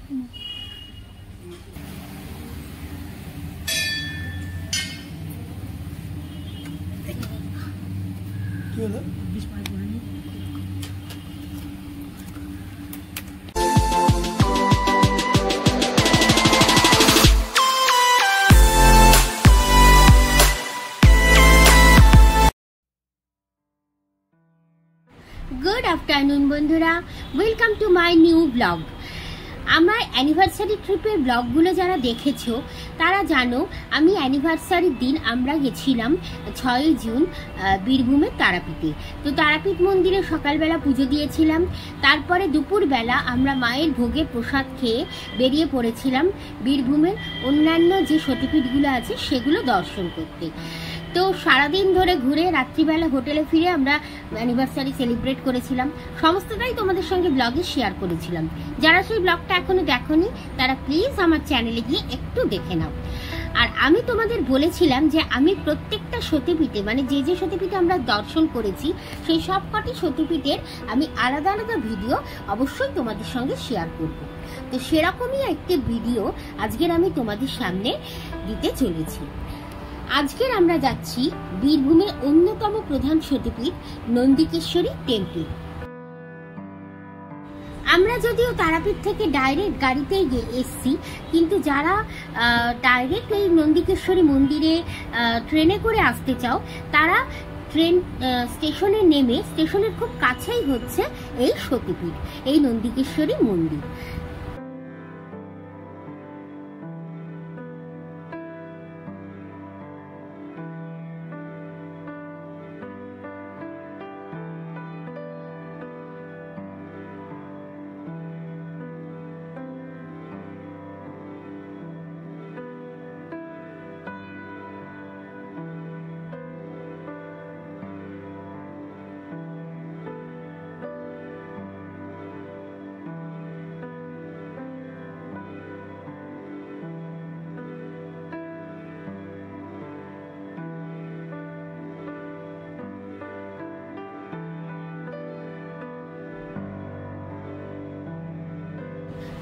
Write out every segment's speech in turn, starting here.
Good afternoon বন্ধুরা, welcome to my new blog. আমার anniversary ট্রিপের ব্লগগুলো যারা দেখেছো তারা জানো আমি অ্যানিভার্সারির দিন আমরা গেছিলাম 6ই জুন বীরভূমের তারাপীঠে। তো তারাপীঠ মন্দিরে সকালবেলা পুজো দিয়েছিলাম, তারপরে দুপুরবেলা আমরা মায়ের ভোগে প্রসাদ খেয়ে বেরিয়ে পড়েছিলাম বীরভূমের অন্যান্য যে সতীপীঠগুলো আছে সেগুলো দর্শন করতে। তো সারাদিন ধরে ঘুরে রাত্রিবেলা হোটেলে ফিরে আমরা অ্যানিভার্সারি সেলিব্রেট করেছিলাম, সমস্তটাই তোমাদের সঙ্গে ব্লগে শেয়ার করেছিলাম। যারা সেই ব্লগটা এখনো দেখোনি তারা প্লিজ আমার চ্যানেলে গিয়ে একটু দেখে নাও। আর আমি তোমাদের বলেছিলাম যে আমি প্রত্যেকটা সতীপীঠে, মানে যে যে সতীপীঠে আমরা দর্শন করেছি সেই সবকটি সতীপীঠের আমি আলাদা আলাদা ভিডিও অবশ্যই তোমাদের সঙ্গে শেয়ার করব। তো সেরকমই একটি ভিডিও আজকের আমি তোমাদের সামনে দিতে চলেছি। আজকের আমরা যাচ্ছি বীরভূমের অন্যতম প্রধান সতীপীঠ নন্দিকেশ্বরী টেম্পল। আমরা যদিও তারাপীঠ থেকে ডাইরেক্ট গাড়িতেই এসছি, কিন্তু যারা ডাইরেক্ট এই নন্দিকেশ্বরী মন্দিরে ট্রেনে করে আসতে চাও তারা ট্রেন স্টেশনে নেমে স্টেশনের খুব কাছেই হচ্ছে এই সতীপীঠ, এই নন্দিকেশ্বরী মন্দির।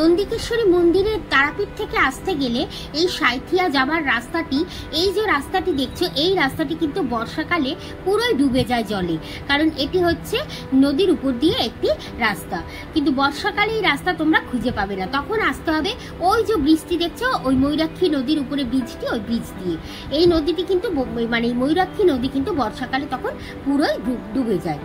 নন্দিকেশ্বরী মন্দিরের তারাপীঠ থেকে আসতে গেলে এই সাঁইথিয়া যাবার রাস্তাটি, এই যে রাস্তাটি দেখছো এই রাস্তাটি কিন্তু বর্ষাকালে পুরোই ডুবে যায় জলে, কারণ এটি হচ্ছে নদীর উপর দিয়ে একটি রাস্তা। কিন্তু বর্ষাকালে এই রাস্তা তোমরা খুঁজে পাবে না, তখন আসতে হবে ওই যে ব্রিজটি দেখছো, ওই ময়ূরাক্ষী নদীর উপরে ব্রিজটি, ওই ব্রিজ দিয়ে। এই নদীটি কিন্তু মানে ময়ূরাক্ষী নদী কিন্তু বর্ষাকালে তখন পুরোই ডুবে যায়।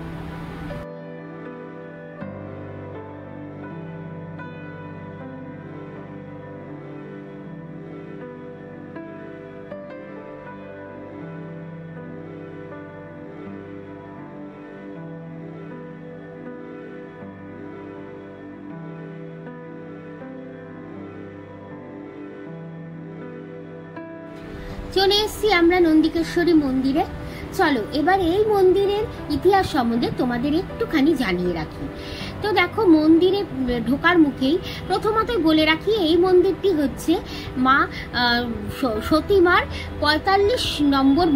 চলে এসছি আমরা নন্দিকেশ্বরী মন্দিরে। চলো এবার এই মন্দিরের ইতিহাস সম্বন্ধে তোমাদের একটুখানি জানিয়ে রাখি। তো দেখো, মন্দিরে ঢোকার মুখেই প্রথমতই বলে রাখি এই মন্দিরটি হচ্ছে মা সতীমার 45 নম্বর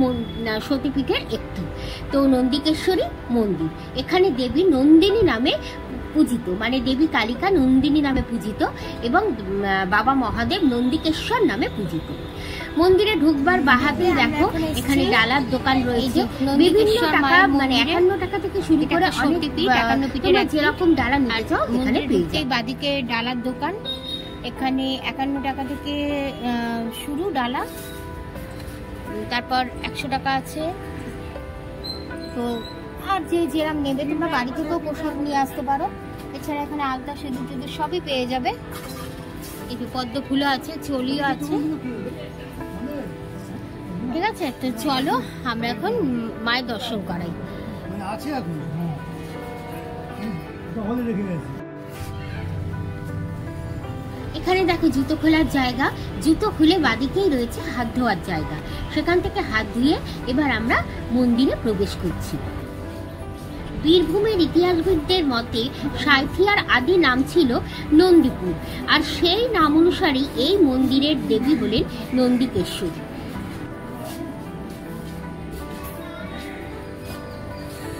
সতীপীঠের একটি। তো নন্দিকেশ্বরী মন্দির, এখানে দেবী নন্দিনী নামে পূজিত, মানে দেবী কালিকা নন্দিনী নামে পূজিত এবং বাবা মহাদেব নন্দিকেশ্বর নামে পূজিত। মন্দিরে ঢুকবার বাহাতেই দেখো এখানে ডালার দোকান রয়েছে, বিভিন্ন টাকা, মানে 51 টাকা থেকে শুরু করে শক্তিপীঠ 51 পীঠের যেরকম ডালা নিতে চাও এখানে পেয়ে যাবে। বাদিকে ডালার দোকান, এখানে 51 টাকা থেকে শুরু ডালা, তারপর 100 টাকা আছে। তো আর যে যেরকম নেবে তোমরা বাড়ি থেকেও পোশাক নিয়ে আসতে পারো। এছাড়া এখানে আলতা সেঁদুর টেঁদুর সবই পেয়ে যাবে। এই যে পদ্ম ফুলও আছে, চলিও আছে, ঠিক আছে। তো চলো আমরা এখন মায়ের দর্শন করাই। এখানে দেখো জুতো খোলার জায়গা, জুতো খুলে বাদিকেই রয়েছে হাত ধোয়ার জায়গা, সেখান থেকে হাত ধুয়ে এবার আমরা মন্দিরে প্রবেশ করছি। বীরভূমের ইতিহাসবিদদের মতে সাঁইথিয়ার আদি নাম ছিল নন্দীপুর, আর সেই নাম অনুসারে এই মন্দিরের দেবী হলেন নন্দিকেশ্বরী।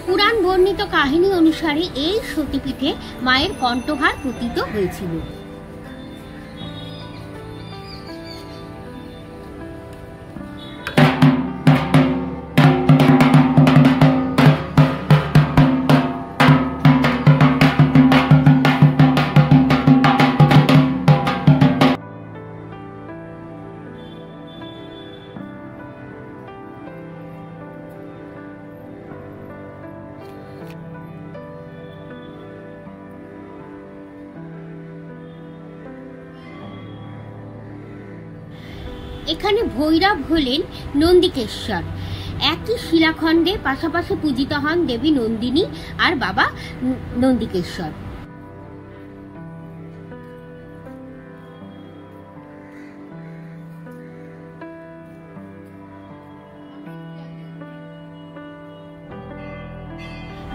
পুরাণ বর্ণিত কাহিনী অনুসারে এই সতীপীঠে মায়ের কণ্ঠহার পতিত হয়েছিল। এখানে ভৈরব হলেন নন্দিকেশ্বর। একই শিলাখণ্ডে পাশাপাশি পূজিত হন দেবী নন্দিনী আর বাবা নন্দিকেশ্বর।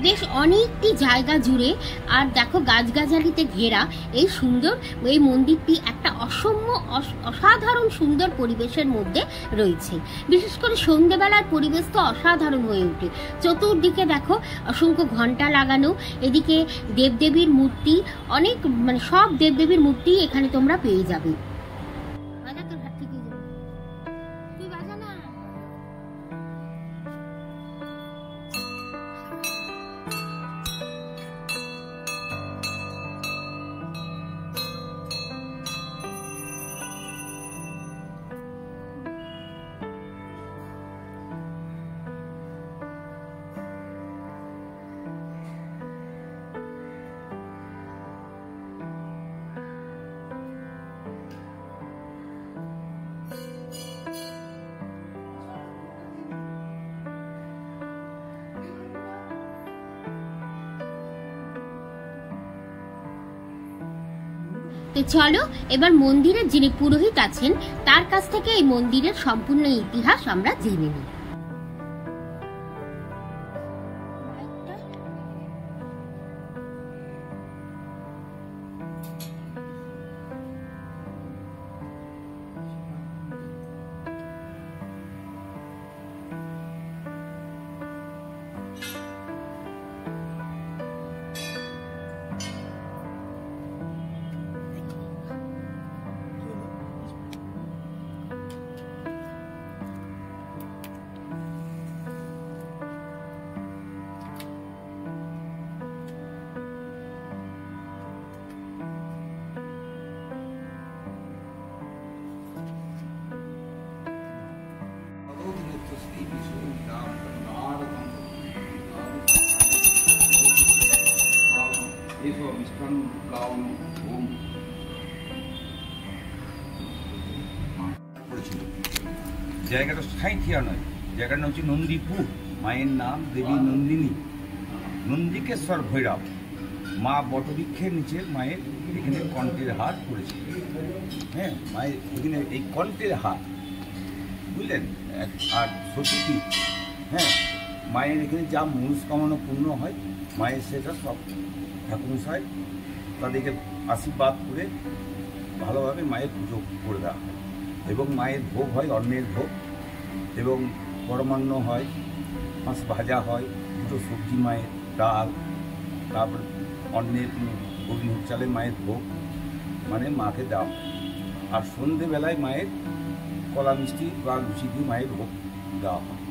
বেশ অনেকটি জায়গা জুড়ে আর দেখো গাছগাছালিতে ঘেরা এই সুন্দর এই মন্দিরটি একটা অসাধারণ সুন্দর পরিবেশের মধ্যে রয়েছে। বিশেষ করে সন্ধ্যেবেলার পরিবেশ তো অসাধারণ হয়ে ওঠে। চতুর্দিকে দেখো অসংখ্য ঘন্টা লাগানো, এদিকে দেবদেবীর মূর্তি, অনেক মানে সব দেবদেবীর মূর্তি এখানে তোমরা পেয়ে যাবে। তো চলো এবার মন্দিরের যিনি পুরোহিত আছেন তার কাছ থেকে এই মন্দিরের সম্পূর্ণ ইতিহাস আমরা জেনে নিই। জায়গাটা সাঁইথিয়া নয়, জায়গাটা হচ্ছে নন্দীপুর। মায়ের নাম দেবী নন্দিনী, নন্দিকেশ্বর ভৈরব। মা বটবৃক্ষের নিচে মায়ের এখানে কণ্ঠের হার করেছে। হ্যাঁ, মায়ের এখানে এই কণ্ঠের হার, বুঝলেন। আর সতীপীঠ, হ্যাঁ, মায়ের এখানে যা মনস্কামনা পূর্ণ হয় মায়ের সেটা সব ঠাকুরমশাই তাদেরকে আশীর্বাদ করে ভালোভাবে মায়ের পুজো করে দেওয়া হয়। এবং মায়ের ভোগ হয় অন্নের ভোগ, এবং পরমান্ন হয়, মাছ ভাজা হয়, দুটো সবজি মায়ের, ডাল, তারপর অন্নের অগ্নির চালে মায়ের ভোগ মানে মাকে দেওয়া হয়। আর সন্ধেবেলায় মায়ের কলা মিষ্টি বা লুচি দিয়ে মায়ের ভোগ দেওয়া হয়।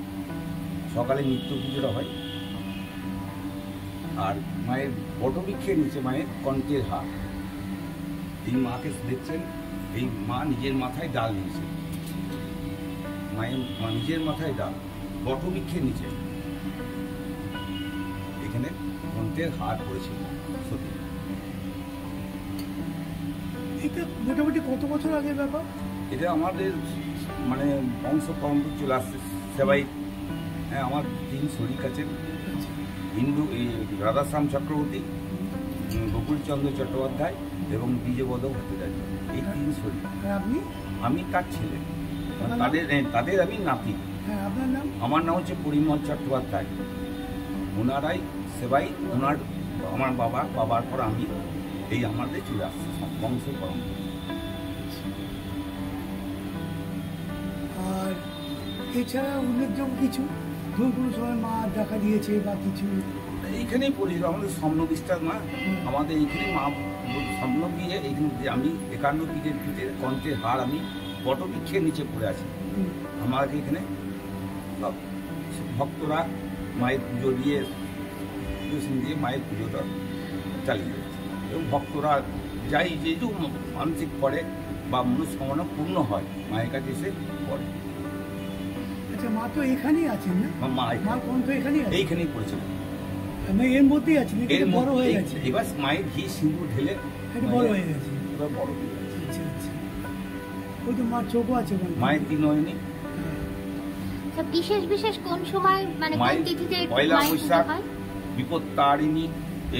সকালে নিত্য পুজোটা হয়। আর মায়ের বটবৃক্ষের নিচে মায়ের কণ্ঠের হার। এই মাকে দেখছেন, এই মা নিজের মাথায় ডাল নিয়েছে, মায়ের নিজের মাথায় ডাল, বটবৃক্ষের নিচে এখানে কণ্ঠের হার করেছিল। সত্যি এটা মোটামুটি কত বছর আগের ব্যাপার? এটা আমাদের মানে বংশ পরম্পরা চলে আসছে। সেবাই, হ্যাঁ, আমার 3 শরিক আছেন, হিন্দু রাধাশ্যাম চক্রবর্তী, গোকুলচন্দ্র চট্টোপাধ্যায় এবং বিজয়বদ ভট্টাচার্য, এই 3 শরিক। আমি তার ছেলে, তাদের আমি নাতি। আপনার নাম? আমার নাম হচ্ছে পরিমল চট্টোপাধ্যায়। ওনারাই সেবাই, আমার বাবার পর আমি, এই আমাদের চলে আসছে বংশ পরম্পরা। আর এছাড়া উল্লেখযোগ্য কিছু ধরুন কোনো সময় মা দেখা দিয়েছে বা কিছু? এইখানেই পরিচিত আমাদের স্বপ্নবিষ্টার মা, আমাদের এইখানে মা স্বপ্ন দিয়ে এইখানে আমি 51 পিঠের কণ্ঠের হার আমি বটবৃক্ষের নিচে পড়ে আছি। আমাকে এখানে সব ভক্তরা মায়ের পুজো দিয়ে মায়ের পুজোটা চালিয়ে যাচ্ছে। এবং ভক্তরা যাই যেটুকু মানসিক করে বা মনস্কামনা পূর্ণ হয় মায়ের কাছে এসে করে। আচ্ছা, মা তো এখানেই আছেন না? মা কণ্ঠ এখানেই আছে? এইখানেই পড়েছিল, এর মধ্যেই আছে, বড় হয়ে গেছে। এবার মায়ের ঘি সিঁদুর ঢেলে বড় হয়ে গেছে, বড় হয়ে গেছে। আচ্ছা আচ্ছা। ওই তো মার চোখও আছে ওখানে। মায়ের 3 নয়নী। আচ্ছা, বিশেষ বিশেষ কোন সময় মানে কোন মায়ের তিথিতে পয়লা মায়ের পুজো বৈশাখ, হয়? বিপত্তারিণী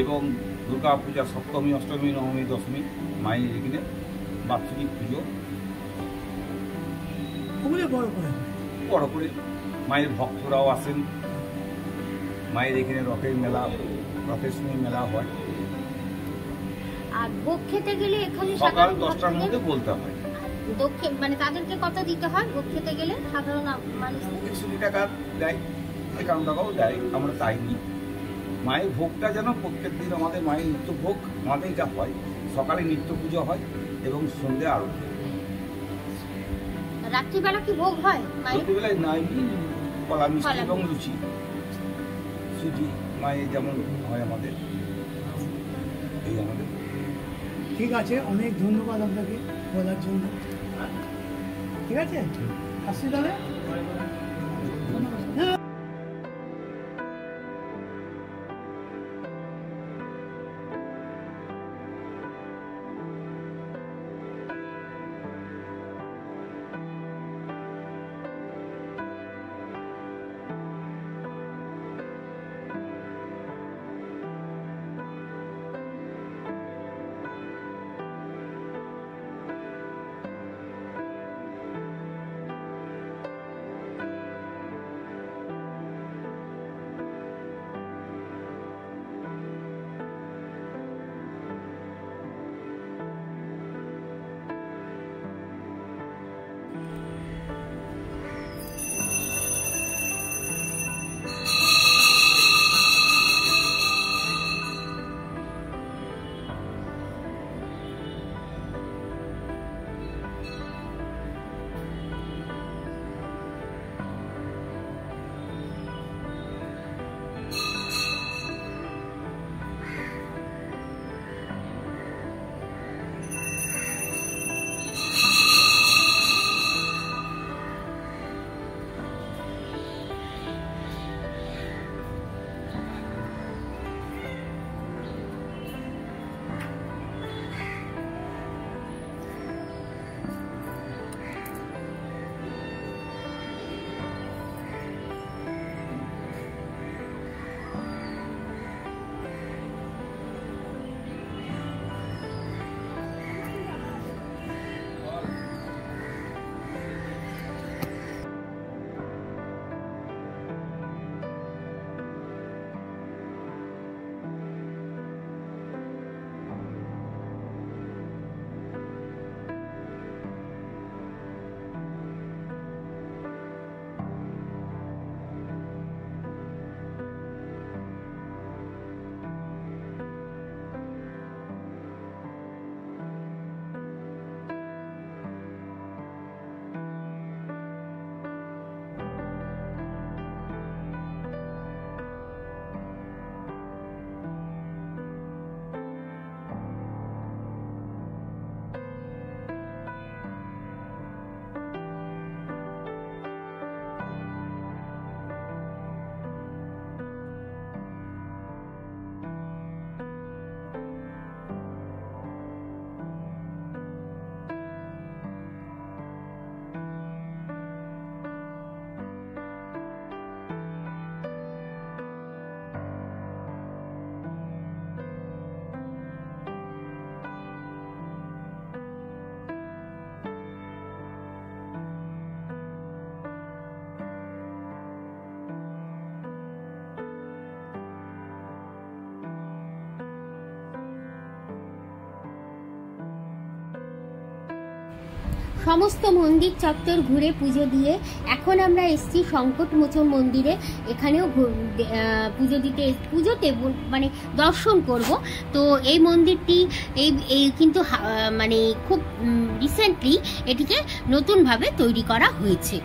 এবং দুর্গা পূজা সপ্তমী, অষ্টমী, নবমী, দশমী মায়ের এখানে বাৎসরিক পুজো ওগুলো বড় করে বড় করে। মায়ের ভক্তরাও আসেন। মায়ের এখানে রথের মেলা, রথের সময় মেলা হয়। আর ভোগ খেতে গেলে এখানে সকাল সাধারণ 10টার মধ্যে বলতে হয়। দক্ষিণ মানে তাদেরকে কত দিতে হয় ভোগ খেতে গেলে সাধারণ মানুষদের? 120 টাকা দেয়, 51 টাকাও দেয়, আমরা তাই নিই। মায়ের ভোগটা যেন প্রত্যেক দিন আমাদের মায়ের নিত্য ভোগ আমাদের এটা হয়। সকালে নিত্য পুজো হয় এবং সন্ধ্যে আরতি। রাত্রিবেলা কি ভোগ হয় মায়ের? রাত্রিবেলায় নাই কলা মিষ্টি কলা এবং লুচি সুজি মায়ের যেমন হয় আমাদের, এই আমাদের। ঠিক আছে, অনেক ধন্যবাদ আপনাকে বলার জন্য। ঠিক আছে, আসছি তাহলে। সমস্ত মন্দির চত্বর ঘুরে পুজো দিয়ে এখন আমরা এসেছি সংকটমোচন মন্দিরে। এখানেও পুজোতে মানে দর্শন করব। তো এই মন্দিরটি এই কিন্তু মানে খুব রিসেন্টলি এটিকে নতুনভাবে তৈরি করা হয়েছে।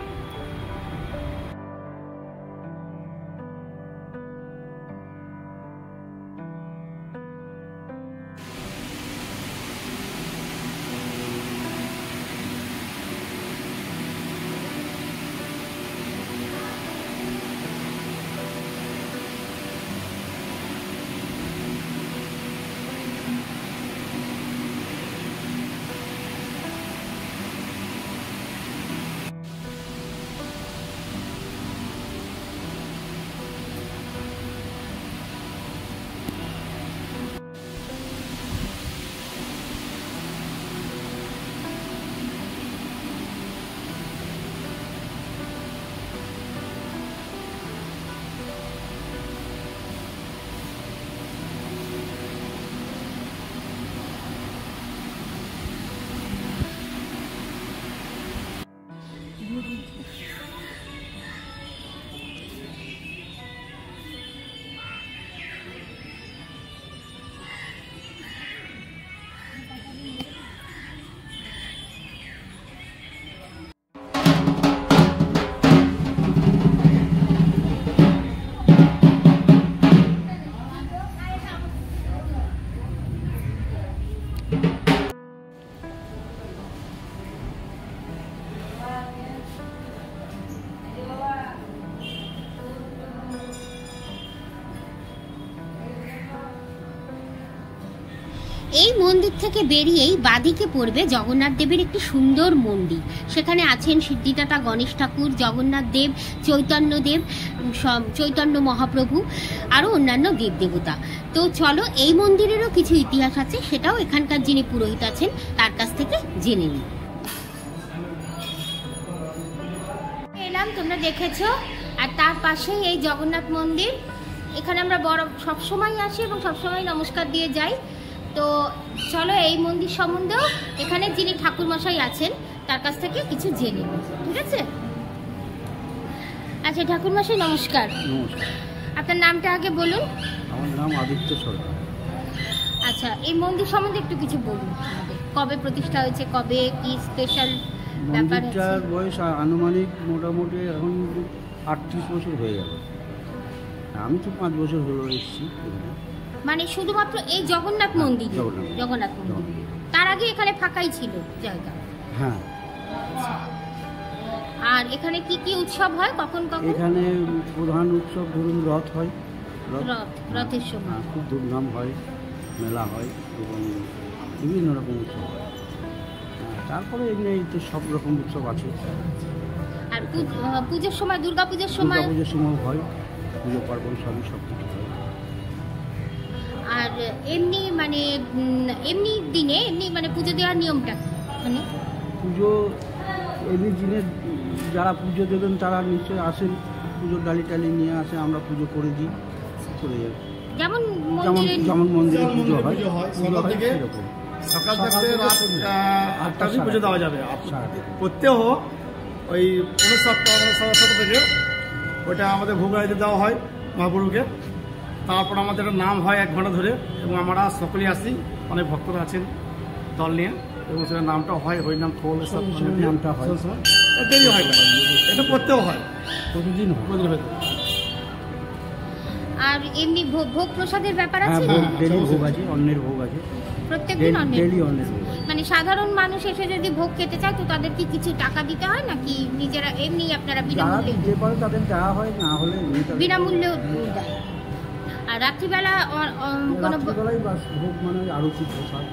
এই মন্দির থেকে বেরিয়েই বাদিকে পড়বে জগন্নাথ দেবের একটি সুন্দর মন্দির। সেখানে আছেন সিদ্ধিদাতা গণেশ ঠাকুর, জগন্নাথ দেব, চৈতন্য দেব, চৈতন্য মহাপ্রভু, আরও অন্যান্য দেবদেবতা। তো চলো, এই মন্দিরেরও কিছু ইতিহাস আছে, সেটাও এখানকার যিনি পুরোহিত আছেন তার কাছ থেকে জেনে নিই। এলাম, তোমরা দেখেছো, আর তার পাশেই এই জগন্নাথ মন্দির। এখানে আমরা সবসময় আসি এবং সবসময় নমস্কার দিয়ে যাই। তো চলো, এই মন্দির সম্বন্ধেও এখানে যিনি ঠাকুরমশাই আছেন তার কাছ থেকে কিছু জেনে নিই, ঠিক আছে? আচ্ছা ঠাকুরমশাই, নমস্কার। নমস্কার, আপনার নামটা আগে বলুন। আমার নাম আদিত্য সরকার। আচ্ছা, এই মন্দির সম্বন্ধে একটু কিছু বলুন আমাদের। কবে প্রতিষ্ঠা হয়েছে, কবে, কি স্পেশাল ব্যাপার আছে? মন্দিরটার বয়স আনুমানিক মোটামুটি এখন 38 বছর হয়ে গেল। আমি তো 5 বছর হলো এসেছি। মানে শুধুমাত্র এই জগন্নাথ মন্দির? জগন্নাথ মন্দির। তার আগে এখানে ফাঁকাই ছিল জায়গা? হ্যাঁ। আর এখানে কি কি উৎসব হয়, কখন কখন? এখানে প্রধান উৎসব ধরুন রথ হয়। রথের সময় খুব ধুমধাম হয়, মেলা হয় এবং বিভিন্ন রকম উৎসব হয়। তারপরে এমনি তো সব রকম উৎসব আছে। আর পুজোর সময়, দুর্গাপুজোর সময়? দুর্গাপুজোর সময় হয়, পুজো পার্বণ সবই সব কিছু হয়। আর এমনি মানে এমনি দিনে এমনি মানে পুজো দেওয়ার নিয়মটা মানে? পুজো এমনি দিনে যারা পুজো দেবেন তারা নিশ্চয়ই আসেন, পুজোর ডালি টালি নিয়ে আসে, আমরা পুজো করে দিই, চলে যাই। যেমন যেমন মন্দিরে পুজো হয়, সকাল থেকে সকাল থেকে রাত 8টা অবধি পুজো দেওয়া যাবে। প্রত্যেহ ওই 59 থেকে ওইটা আমাদের ভোগ আয়োজন দেওয়া হয় মহাপ্রভুকে। তারপর আমাদের একটা নাম হয় 1 ঘন্টা ধরে, এবং আমরা সকলেই আসি, অনেক ভক্তরা আছেন দল নিয়ে, এবং সেটা নামটা হয় হরিনাম খোল, সব নামটা হয়, দেরি হয়, এটা প্রত্যেহ হয়, প্রতিদিন হয়। আর এমনি ভোগ প্রসাদের ব্যাপার হ্যাঁ, আছে? ডেলি ভোগ আছে, অন্যের ভোগ আছে, প্রত্যেকদিন ডেলি অন্যের ভোগ। মানে সাধারণ মানুষ এসে যদি ভোগ খেতে চায় তো তাদের কি কিছু টাকা দিতে হয় নাকি নিজেরা এমনি আপনারা বিনামূল্যে? যে পারে তাদের দেওয়া হয়, না হলে বিনামূল্যে দেয়। আর রাত্রিবেলা রাত্রিবেলায় বাস ভোগ মানে আরতি, প্রসাদ,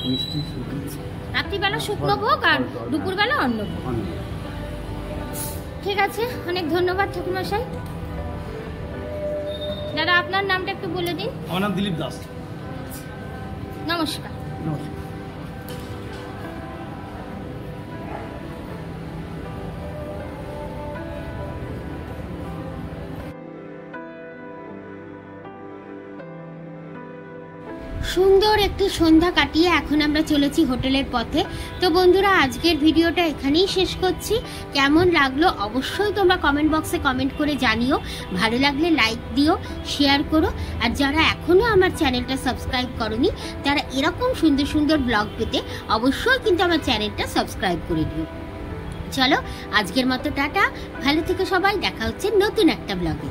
মিষ্টি, সুজি। রাত্রিবেলা শুকনো ভোগ আর দুপুরবেলা অন্ন ভোগ। ঠিক আছে, অনেক ধন্যবাদ ঠাকুরমশাই। দাদা, আপনার নামটা একটু বলে দিন। আমার নাম দিলীপ দাস। নমস্কার। নমস্কার। সুন্দর একটি সন্ধ্যা কাটিয়ে এখন আমরা চলেছি হোটেলের পথে। তো বন্ধুরা, আজকের ভিডিওটা এখানেই শেষ করছি। কেমন লাগলো অবশ্যই তোমরা কমেন্ট বক্সে কমেন্ট করে জানিও। ভালো লাগলে লাইক দিও, শেয়ার করো। আর যারা এখনো আমার চ্যানেলটা সাবস্ক্রাইব করনি তারা এরকম সুন্দর সুন্দর ব্লগ পেতে অবশ্যই কিন্তু আমার চ্যানেলটা সাবস্ক্রাইব করে দিও। চলো, আজকের মতো টাটা, ভালো থেকো সবাই, দেখা হচ্ছে নতুন একটা ব্লগে।